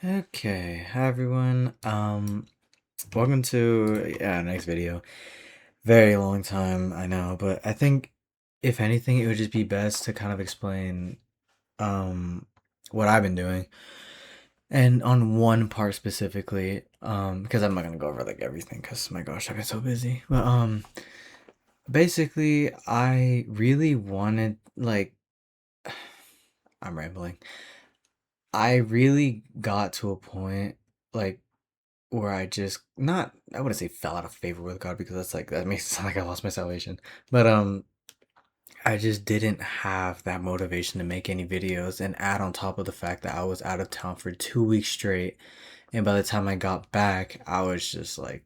Okay, hi everyone. Welcome to next video. Very long time, I know, but I think if anything, it would just be best to kind of explain what I've been doing, and on one part specifically, because I'm not gonna go over like everything, because my gosh, I've been so busy. But basically, I really wanted I'm rambling. I really got to a point like where I just not I wouldn't say fell out of favor with God because that's like that makes it sound like I lost my salvation. But I just didn't have that motivation to make any videos and add on top of the fact that I was out of town for 2 weeks straight, and by the time I got back I was just like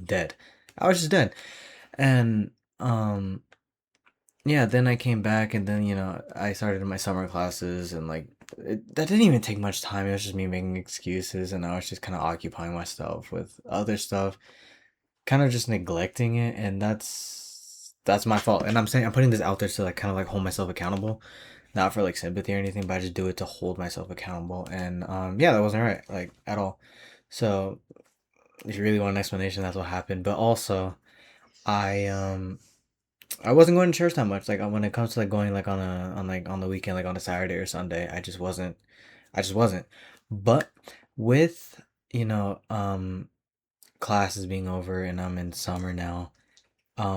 dead. I was just dead. And yeah, then I came back and then I started my summer classes and that didn't even take much time. It was just me making excuses and I was just kind of occupying myself with other stuff, kind of just neglecting it, and that's my fault. And I'm putting this out there to like kind of like hold myself accountable, not for like sympathy or anything, but I just do it to hold myself accountable. And yeah, that wasn't right like at all. So if you really want an explanation, that's what happened. But also I I wasn't going to church that much. Like when it comes to like going like on the weekend, like on a Saturday or Sunday, I just wasn't. But with you know classes being over and I'm in summer now,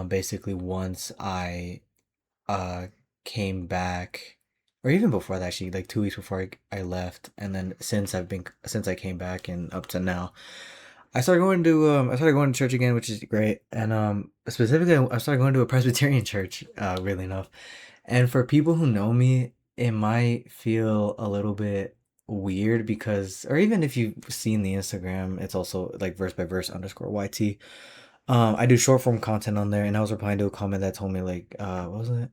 basically once I uh came back, or even before that, actually like 2 weeks before I left, and then since I came back and up to now, I started going to church again, which is great. And specifically I started going to a Presbyterian church, really enough. And for people who know me, it might feel a little bit weird because, or even if you've seen the Instagram, it's also like verse by verse underscore YT. I do short form content on there, and I was replying to a comment that told me like, what was it?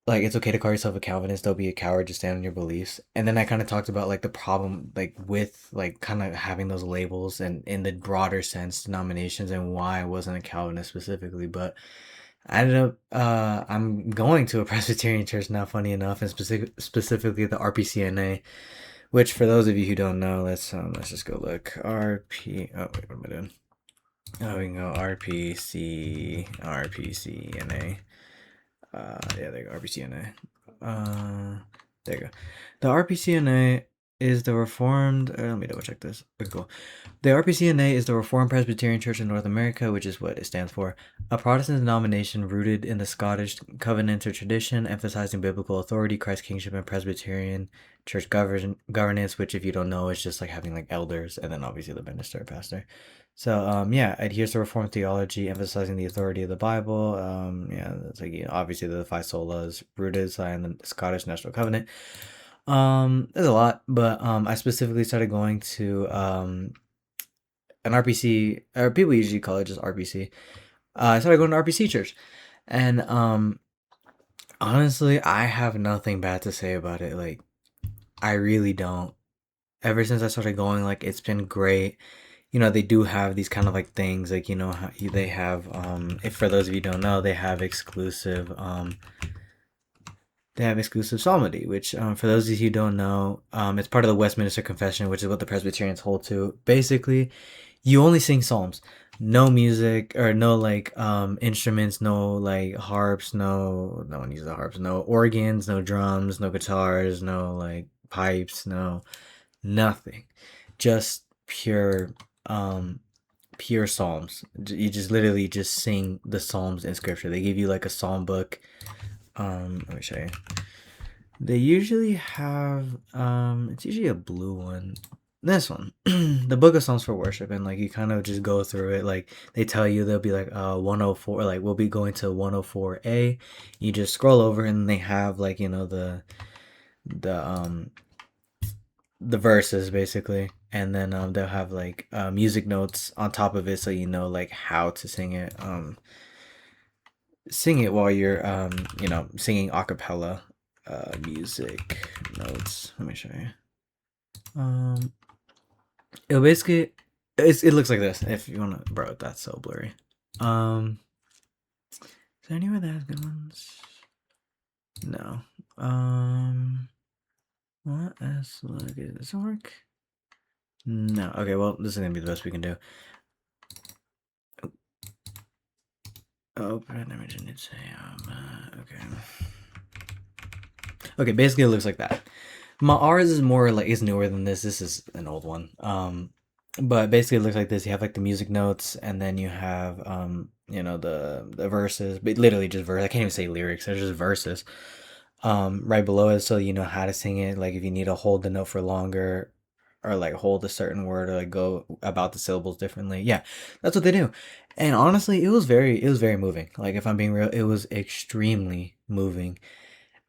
Like it's okay to call yourself a Calvinist, don't be a coward, just stand on your beliefs. And then I kind of talked about like the problem like with like kind of having those labels and in the broader sense denominations and why I wasn't a Calvinist specifically. But I ended up I'm going to a Presbyterian church now, funny enough, and specifically the RPCNA, which for those of you who don't know, let's just go look. Wait, what am I doing? Oh, we can go RPCNA. Yeah, there you go, RPCNA. There you go. The RPCNA is the Reformed. Let me double check this. Okay, cool. The RPCNA is the Reformed Presbyterian Church in North America, which is what it stands for. A Protestant denomination rooted in the Scottish Covenanter tradition, emphasizing biblical authority, Christ's kingship, and Presbyterian church governance. Which, if you don't know, is just like having like elders and then obviously the minister, pastor. So yeah, adheres to Reformed theology, emphasizing the authority of the Bible. Yeah, it's like obviously the five solas, rooted in the Scottish National Covenant. There's a lot, but I specifically started going to an RPC, or people usually call it just RPC. I started going to RPC church, and honestly, I have nothing bad to say about it. Like, I really don't. Ever since I started going, like it's been great. They do have these kind of like things, like they have if for those of you who don't know, they have exclusive psalmody, which for those of you who don't know, it's part of the Westminster Confession, which is what the Presbyterians hold to. Basically, you only sing psalms, no music or no like instruments, no like harps, no one uses the harps, no organs, no drums, no guitars, no like pipes, no nothing, just um pure psalms. You just literally just sing the psalms in scripture. They give you like a psalm book. Let me show you. They usually have it's usually a blue one. This one, the Book of Psalms for Worship, and like you kind of just go through it. Like they tell you they'll be like 104, like we'll be going to 104A. You just scroll over and they have like the the verses basically, and then they'll have like music notes on top of it, so you know like how to sing it. Sing it while you're singing a cappella. Music notes. Let me show you. Um, it basically it looks like this. If you wanna, bro, that's so blurry. Is there anywhere that has good ones? No. What else? Look, does this work? No. Okay, well, this is gonna be the best we can do. Open image and say, okay. Okay, basically it looks like that. Ours is more like, is newer than this. This is an old one. But basically it looks like this. You have like the music notes, and then you have the verses, but literally just verse. I can't even say lyrics. They're just verses. Right below it, so you know how to sing it. Like if you need to hold the note for longer, or like hold a certain word, or like go about the syllables differently. Yeah, that's what they do. And honestly, it was very moving. Like if I'm being real, it was extremely moving.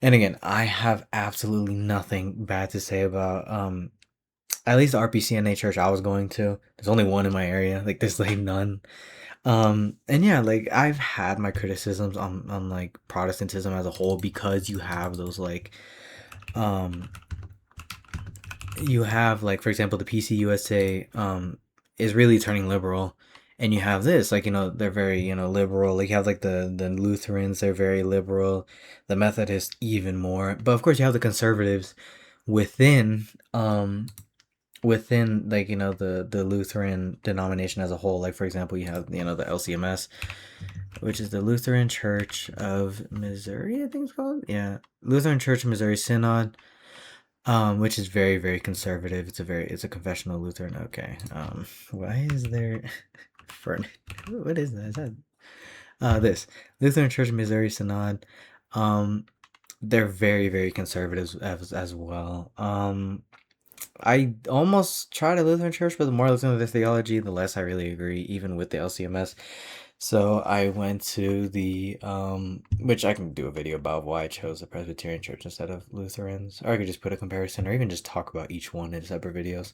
And again, I have absolutely nothing bad to say about at least the RPCNA church I was going to. There's only one in my area. Like there's like none. And yeah, like I've had my criticisms on like Protestantism as a whole, because you have those like um you have like, for example, the PCUSA is really turning liberal, and you have this, like, they're very, liberal. Like you have like the Lutherans, they're very liberal, the Methodists even more. But of course you have the conservatives within within, like, the Lutheran denomination as a whole. Like for example, you have, the LCMS, which is the Lutheran Church of Missouri, I think it's called. Yeah, Lutheran Church of Missouri Synod, which is very, very conservative. It's a confessional Lutheran. Okay. Why is there for what is that? Is that this Lutheran Church of Missouri Synod? Um, they're very, very conservative as well. I almost tried a Lutheran church, but the more I looked into their theology, the less I really agree, even with the LCMS. So I went to the which I can do a video about why I chose the Presbyterian church instead of Lutherans, or I could just put a comparison, or even just talk about each one in separate videos.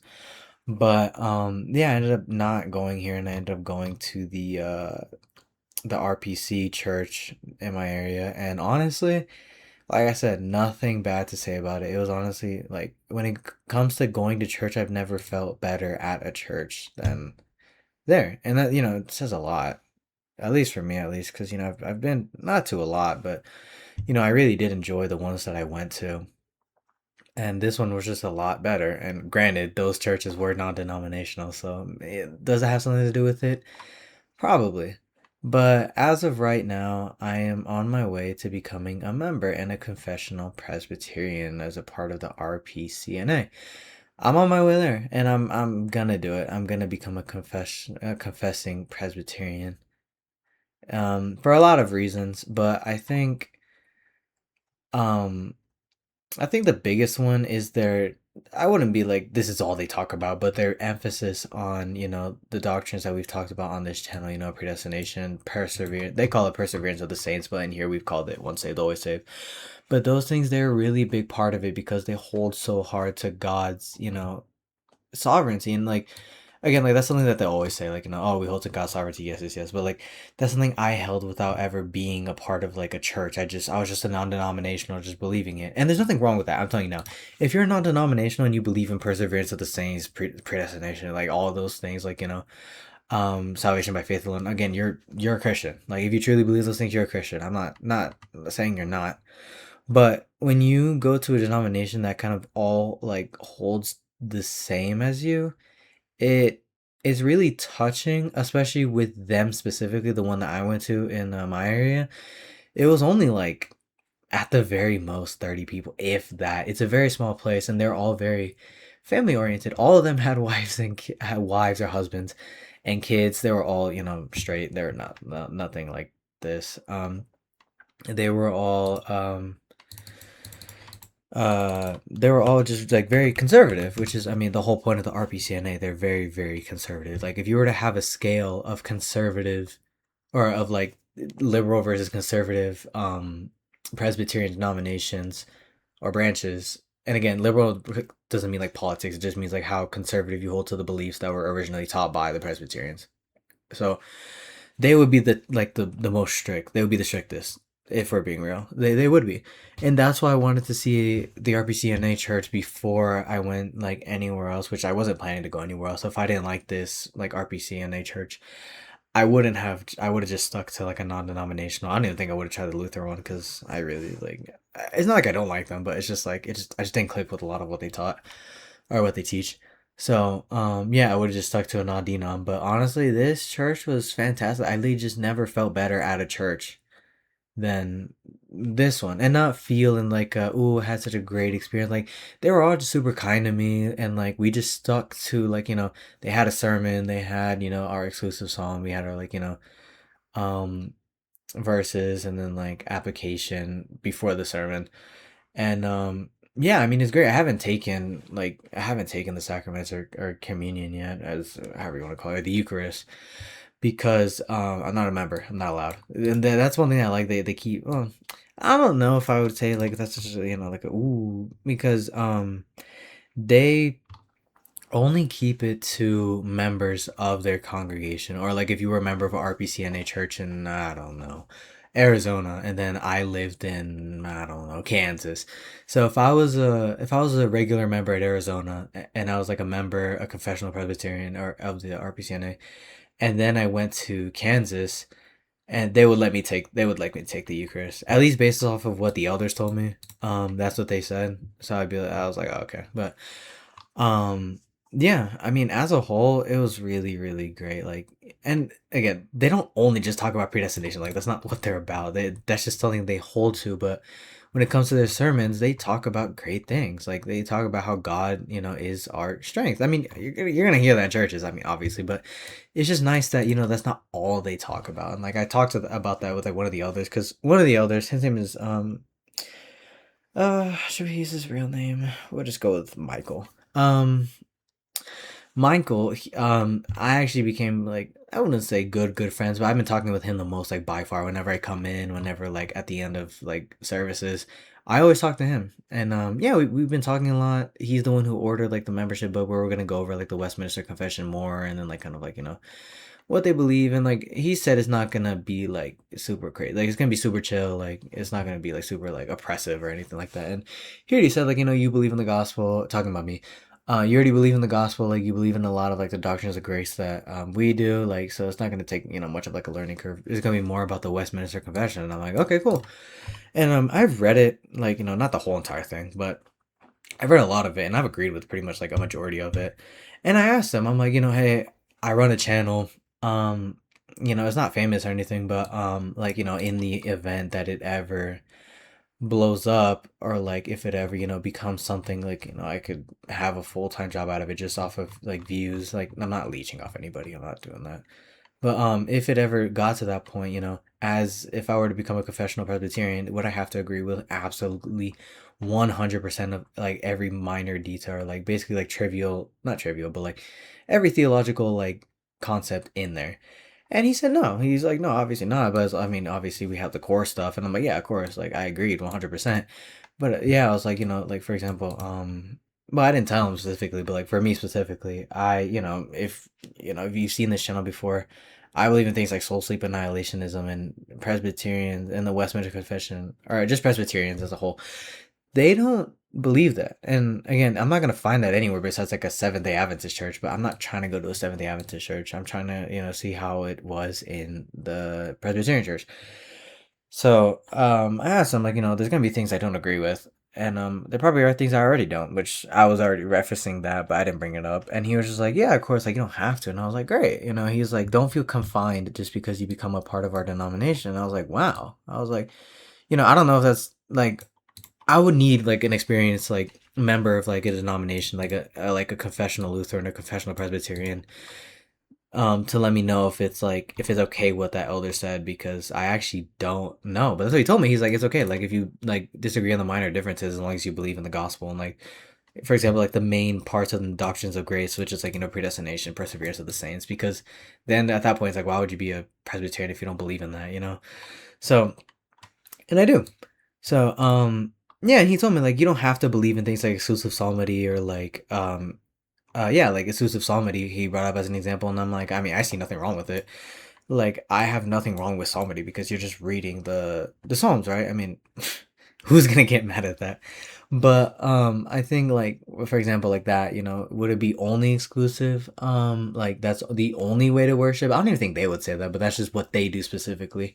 But yeah, I ended up not going here, and I ended up going to the RPC church in my area, and honestly, like I said, nothing bad to say about it. It was honestly, like, when it comes to going to church, I've never felt better at a church than there. And that, it says a lot, at least for me, at least, because, I've been not to a lot, but, I really did enjoy the ones that I went to. And this one was just a lot better. And granted, those churches were non denominational. So does it have something to do with it? Probably. But as of right now, I am on my way to becoming a member and a confessional Presbyterian as a part of the RPCNA. I'm on my way there, and I'm gonna do it. I'm gonna become a confessing Presbyterian. For a lot of reasons, but um I think the biggest one is their, I wouldn't be like this is all they talk about, but their emphasis on, the doctrines that we've talked about on this channel, predestination, perseverance. They call it perseverance of the saints, but in here we've called it once saved, always saved. But those things, they're a really big part of it, because they hold so hard to God's, sovereignty. And like, again, like that's something that they always say, like, oh, we hold to God's sovereignty, yes, yes, yes. But like that's something I held without ever being a part of like a church. I was just a non-denominational, just believing it. And there's nothing wrong with that. I'm telling you now, if you're non-denominational and you believe in perseverance of the saints, predestination, like all of those things, like, salvation by faith alone, again, you're a Christian. Like if you truly believe those things, you're a Christian. I'm not saying you're not. But when you go to a denomination that kind of all like holds the same as you, it is really touching, especially with them specifically. The one that I went to in my area, it was only like at the very most 30 people, if that. It's a very small place, and they're all very family oriented. All of them had wives and had wives or husbands and kids. They were all, straight. They're nothing like this. They were all they were all just like very conservative, which is, I mean, the whole point of the RPCNA. They're very, very conservative. Like if you were to have a scale of conservative, or of like liberal versus conservative Presbyterian denominations or branches, and again, liberal doesn't mean like politics, it just means like how conservative you hold to the beliefs that were originally taught by the Presbyterians. So they would be the most strict. They would be the strictest, if we're being real. They would be. And that's why I wanted to see the RPCNA church before I went like anywhere else, which I wasn't planning to go anywhere else. So if I didn't like this like RPCNA church, I would have just stuck to like a non-denominational. I don't even think I would have tried the Lutheran one because I really like. It's not like I don't like them, but it's just like I just didn't click with a lot of what they taught or what they teach. So yeah, I would have just stuck to a non-denom. But honestly, this church was fantastic. I literally just never felt better at a church than this one, and not feeling like ooh, I had such a great experience. Like they were all just super kind to me, and like we just stuck to like they had a sermon, they had our exclusive song, we had our like um verses, and then like application before the sermon, and yeah, I mean it's great. I haven't taken the sacraments or communion yet, as however you want to call it, the Eucharist, because I'm not a member. I'm not allowed. And that's one thing I like. They keep. Well, I don't know if I would say like that's just like a ooh, because they only keep it to members of their congregation, or like if you were a member of a RPCNA church in, I don't know, Arizona, and then I lived in, I don't know, Kansas. So if I was a regular member at Arizona, and I was like a member, a confessional Presbyterian or of the RPCNA, and then I went to Kansas, and they would like me to take the Eucharist, at least based off of what the elders told me. That's what they said. So I was like, oh, okay. But um yeah, I mean as a whole it was really really great. Like, and again, they don't only just talk about predestination. Like that's not what they're about. That's just something they hold to. But when it comes to their sermons, they talk about great things. Like they talk about how God, is our strength. I mean, you're gonna hear that in churches, I mean, obviously, but it's just nice that that's not all they talk about. And like I talked about that with like one of the elders, because one of the elders, his name is should we use his real name? We'll just go with Michael. Michael, I actually became like, I wouldn't say good friends, but I've been talking with him the most, like by far. Whenever I come in, whenever like at the end of like services, I always talk to him. And yeah, we've been talking a lot. He's the one who ordered like the membership book where we're gonna go over like the Westminster Confession more, and then like kind of like what they believe. And like he said it's not gonna be like super crazy, like it's gonna be super chill, like it's not gonna be like super like oppressive or anything like that. And he already said like you believe in the gospel, talking about me. You already believe in the gospel, like you believe in a lot of like the doctrines of grace that we do, like, so it's not going to take much of like a learning curve. It's going to be more about the Westminster Confession. And I'm like, okay, cool. And I've read it, like, not the whole entire thing, but I've read a lot of it, and I've agreed with pretty much like a majority of it. And I asked them, I'm like, hey, I run a channel. It's not famous or anything, but like, in the event that it ever blows up, or like if it ever becomes something like I could have a full-time job out of it just off of like views, like I'm not leeching off anybody, I'm not doing that. But if it ever got to that point, as if I were to become a confessional Presbyterian, would I have to agree with absolutely 100% of like every minor detail, like basically like trivial, not trivial, but like every theological like concept in there? And he said no. He's like, no, obviously not. But I mean, obviously we have the core stuff, and I'm like, yeah, of course. Like I agreed 100%. But yeah, I was like, like for example, well, I didn't tell him specifically, but like for me specifically, if you've seen this channel before, I believe in things like soul sleep annihilationism, and Presbyterians and the Westminster Confession, or just Presbyterians as a whole, they don't believe that. And again, I'm not gonna find that anywhere besides like a Seventh Day Adventist church. But I'm not trying to go to a Seventh Day Adventist church. I'm trying to see how it was in the Presbyterian church. So I asked him like, there's gonna be things I don't agree with, and there probably are things I already don't, which I was already referencing that, but I didn't bring it up. And he was just like, yeah, of course, like you don't have to. And I was like, great. He's like, don't feel confined just because you become a part of our denomination. And I was like, wow. I was like, I don't know if that's like, I would need like an experienced like member of like a denomination, like a confessional Lutheran or confessional Presbyterian, to let me know if it's like if it's okay what that elder said, because I actually don't know. But that's what he told me. He's like, it's okay, like if you like disagree on the minor differences, as long as you believe in the gospel, and like for example like the main parts of the doctrines of grace, which is like predestination, perseverance of the saints, because then at that point it's like, why would you be a Presbyterian if you don't believe in that? So, and I do. So yeah, and he told me like you don't have to believe in things like exclusive psalmody, or like yeah, like exclusive psalmody he brought up as an example. And I'm like, I mean, I see nothing wrong with it. Like I have nothing wrong with psalmody because you're just reading the psalms, right? I mean, who's gonna get mad at that? But I think like for example like that, would it be only exclusive? Like that's the only way to worship? I don't even think they would say that, but that's just what they do specifically.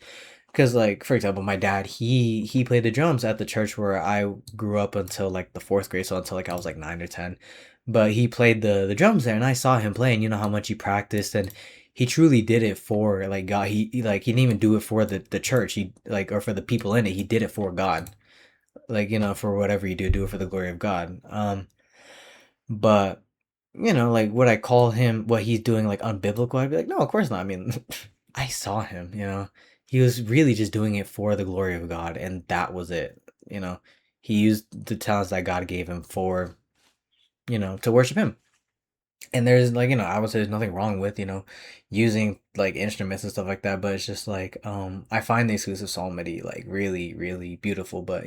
Because like for example, my dad, he played the drums at the church where I grew up until like the fourth grade, so until like I was like 9 or 10. But he played the drums there, and I saw him playing. You know how much he practiced, and he truly did it for like God. He didn't even do it for the church. He like or for the people in it. He did it for God. Like for whatever you do, do it for the glory of God. But like would I call him what he's doing like unbiblical? I'd be like, no, of course not. I mean, I saw him. He was really just doing it for the glory of God, and that was it. He used the talents that God gave him for to worship Him. And there's like I would say there's nothing wrong with using like instruments and stuff like that, but it's just like I find the exclusive psalmody like really really beautiful. But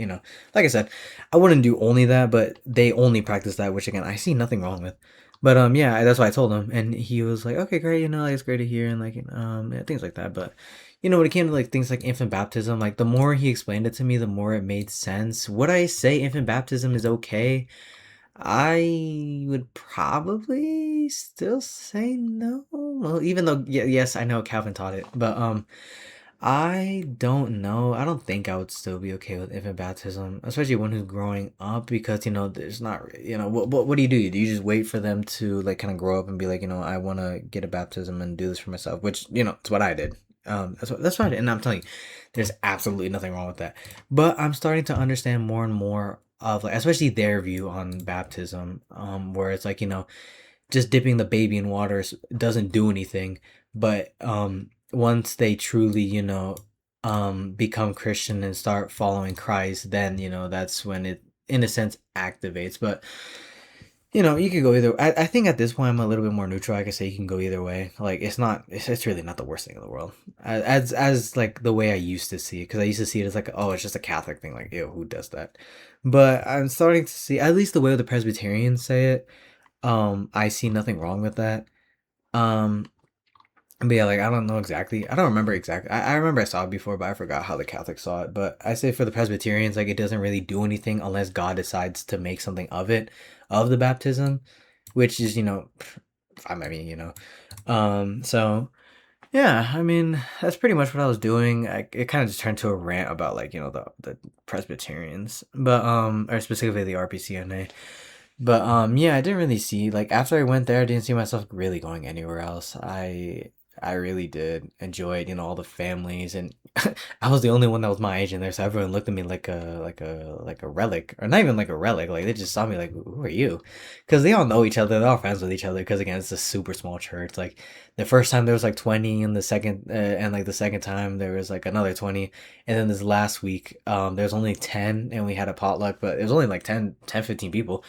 like I said, I wouldn't do only that, but they only practice that, which again I see nothing wrong with. But yeah, that's why I told him, and he was like, okay, great, like, it's great to hear, and like yeah, things like that. But when it came to like things like infant baptism, like the more he explained it to me, the more it made sense. Would I say infant baptism is okay? I would probably still say no. Well, even though yes, I know Calvin taught it, but I don't know. I don't think I would still be okay with infant baptism, especially one who's growing up, because there's not what do you do? Do you just wait for them to like kind of grow up and be like, I want to get a baptism and do this for myself, which it's what I did. That's what I did, and I'm telling you, there's absolutely nothing wrong with that. But I'm starting to understand more and more of like, especially their view on baptism, where it's like just dipping the baby in water doesn't do anything, but once they truly become Christian and start following Christ, then that's when it in a sense activates. But you could go either. I think at this point I'm a little bit more neutral. I could say you can go either way. Like it's really not the worst thing in the world. As like the way I used to see it, because I used to see it as like, oh, it's just a Catholic thing. Like, ew, who does that? But I'm starting to see, at least the way the Presbyterians say it. I see nothing wrong with that. Um, but yeah, like I don't know exactly. I don't remember exactly. I remember I saw it before, but I forgot how the Catholics saw it. But I say for the Presbyterians, like it doesn't really do anything unless God decides to make something of it, of the baptism, which is I mean so yeah, I mean that's pretty much what I was doing. It kind of just turned to a rant about like the Presbyterians, but or specifically the RPCNA. But yeah, I didn't really see like after I went there, I didn't see myself really going anywhere else. I really did enjoy it, all the families, and I was the only one that was my age in there, so everyone looked at me like a relic, or not even like a relic. Like they just saw me like, who are you? Because they all know each other, they're all friends with each other. Because again, it's a super small church. Like the first time there was like 20, and the second time there was like another 20, and then this last week there was only 10, and we had a potluck, but it was only like 15 people,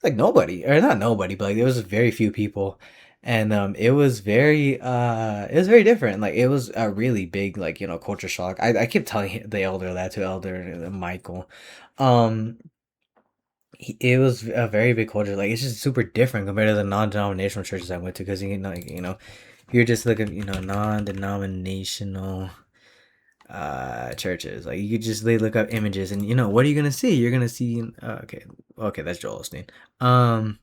like nobody, or not nobody, but like there was very few people. And it was very different. Like it was a really big like culture shock. I kept telling the elder that, to elder Michael. um it was a very big culture, like it's just super different compared to the non-denominational churches I went to, because you're just looking non-denominational churches, like you could just look up images, and what are you gonna see? You're gonna see okay, that's Joel Osteen. um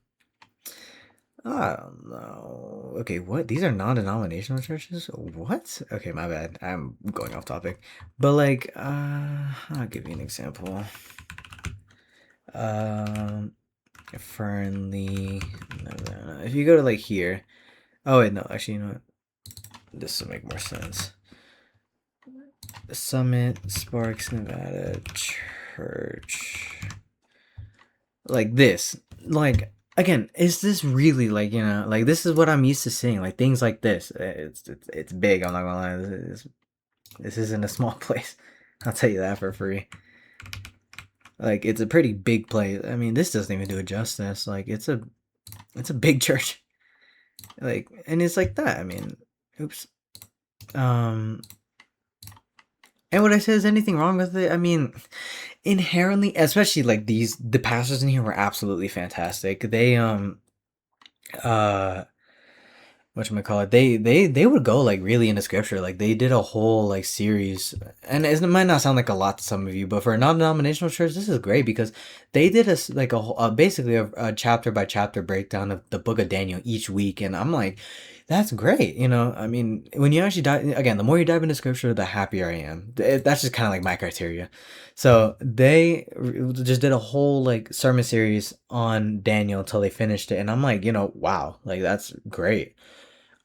I don't know. Okay, what? These are non-denominational churches? What? Okay, my bad. I'm going off topic. But like, I'll give you an example. Um, Fernley. No. If you go to like here. Oh wait, no. Actually, you know what? This will make more sense. Summit, Sparks, Nevada Church. Like this. Like again, is this really like like this is what I'm used to seeing, like things like this. It's big. I'm not gonna lie. This isn't a small place. I'll tell you that for free. Like it's a pretty big place. I mean, this doesn't even do it justice. Like it's a big church. Like, and it's like that. I mean, oops. Um, and what I say, is anything wrong with it? I mean, inherently, especially like the pastors in here were absolutely fantastic. They uh whatchamacallit, they would go like really into scripture. Like they did a whole like series, and it might not sound like a lot to some of you, but for a non-denominational church, this is great because they did like basically a chapter by chapter breakdown of the book of Daniel each week, and I'm like, that's great. I mean, when you actually dive again, the more you dive into scripture, the happier I am. That's just kind of like my criteria. So they just did a whole like sermon series on Daniel until they finished it, and I'm like, wow, like that's great.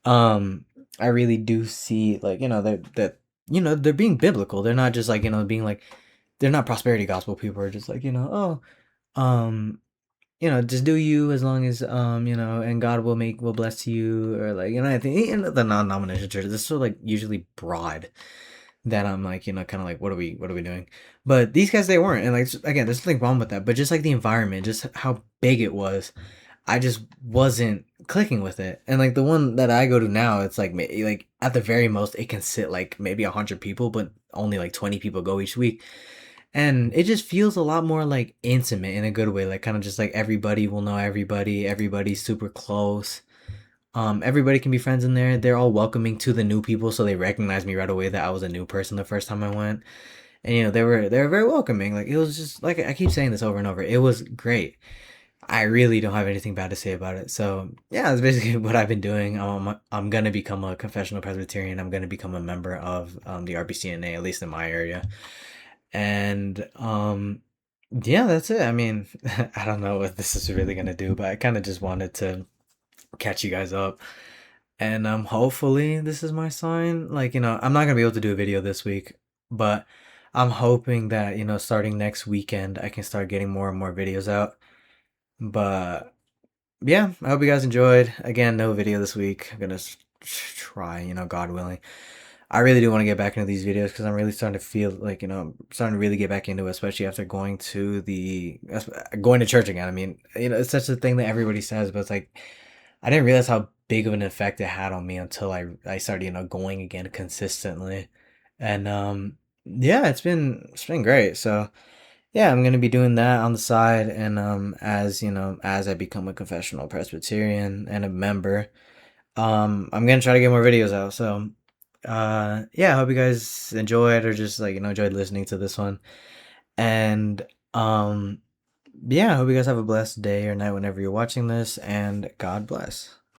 um I really do see like that they're being biblical. They're not just like being like, they're not prosperity gospel people are just like oh, just do you, as long as and God will bless you, or like I think the non-denominational churches, it's so like usually broad that I'm like kind of like, what are we doing? But these guys, they weren't. And like, again, there's nothing wrong with that, but just like the environment, just how big it was, I just wasn't clicking with it. And like the one that I go to now, it's like like at the very most it can sit like maybe 100 people, but only like 20 people go each week. And it just feels a lot more like intimate in a good way, like kind of just like everybody will know everybody, everybody's super close. Everybody can be friends in there. They're all welcoming to the new people, so they recognized me right away that I was a new person the first time I went. And they were very welcoming. Like it was just like, I keep saying this over and over. It was great. I really don't have anything bad to say about it. So yeah, that's basically what I've been doing. I'm gonna become a confessional Presbyterian. I'm gonna become a member of the RPCNA, at least in my area. And yeah, that's it. I mean, I don't know what this is really gonna do, but I kind of just wanted to catch you guys up. And hopefully this is my sign. Like, I'm not gonna be able to do a video this week, but I'm hoping that, starting next weekend I can start getting more and more videos out. But yeah, I hope you guys enjoyed. Again, no video this week. I'm gonna try, God willing. I really do want to get back into these videos because I'm really starting to feel like, I'm starting to really get back into it, especially after going to church again. I mean, it's such a thing that everybody says, but it's like, I didn't realize how big of an effect it had on me until I started, going again consistently. And yeah, it's been great. So yeah, I'm gonna be doing that on the side, and as I become a confessional Presbyterian and a member, I'm gonna try to get more videos out. So yeah, I hope you guys enjoyed, or just like enjoyed listening to this one. And yeah, I hope you guys have a blessed day or night whenever you're watching this, and God bless.